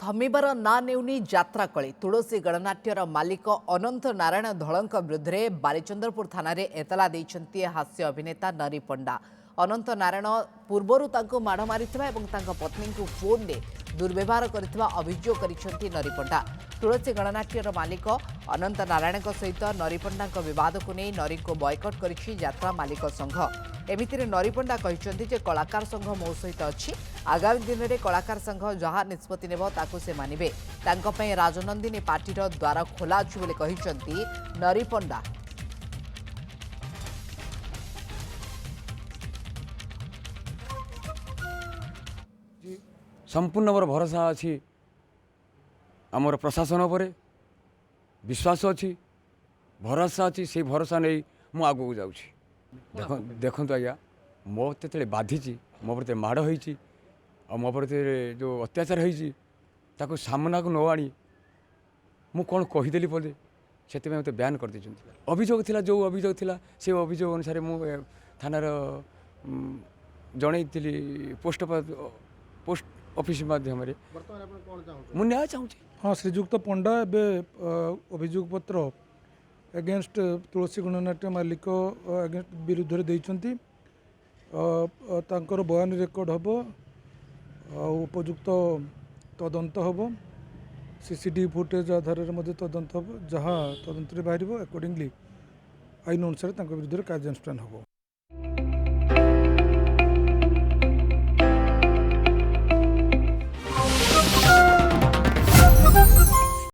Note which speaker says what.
Speaker 1: थमिबार ना नेउनी यात्रा कली तुलसी गणनाट्यर मालिक अनंत नारायण धलंक विरुद्ध बालीचंद्रपुर थाना एतला देइछन्ती हास्य अभिनेता नरी पंडा। अनंत नारायण पूर्वरु तांको माड़ मारिथिबा एवं तांको पत्नी को फोन रे दुर्व्यवहार करथिबा अभियोग करिसेंती नरी पंडा। तुलसी गणनाट्यर मालिक अनंत नारायण सहित नरी पंडा विवाद को नहीं नरी को बॉयकट करिछि यात्रा मालिक संघ। एमितिरे नरी पंडा कहिसेंती जे कलाकार संघ मो सहित अछि, आगामी दिन में कलाकार संघ जहाँ निष्पत्ति नेब ताकू से मानिबे। तांको पई राजनंदिनी पार्टीर द्वार खोला अछि बोली कहिसेंती नरी पंडा।
Speaker 2: संपूर्ण मोर भरोसा अच्छी आमर प्रशासन उपरे विश्वास अच्छी भरोसा अच्छी से भरोसा नहीं मु आगू जाऊँगी। देखु आज्ञा मो ते बाधी मो प्रति माड़ होती मो प्रति जो अत्याचार होती सामना को न आनी मु कौन कहीदेली पदे से मत बयान कर अभियोग थिला जो अभियोग थिला से अभियोग अनुसार मु थानार जनईली पोस्ट ऑफिस माध्यम मु न्याय चाहूँ।
Speaker 3: हाँ, श्रीजुक्त पंडा एबे अभियोग पत्र एगेंस्ट तुलसी गणनाट्य मालिक एगेंस्ट विरुद्ध देइछन्ती। तांकर बयान रेकर्ड हम उपयुक्त तदंत हम सीसीटीवी फुटेज आधार में तदंत हम जहाँ तदंत बाहर अकॉर्डिंगली आईन अनुसार विरुद्ध कार्यानुष्ठान हम।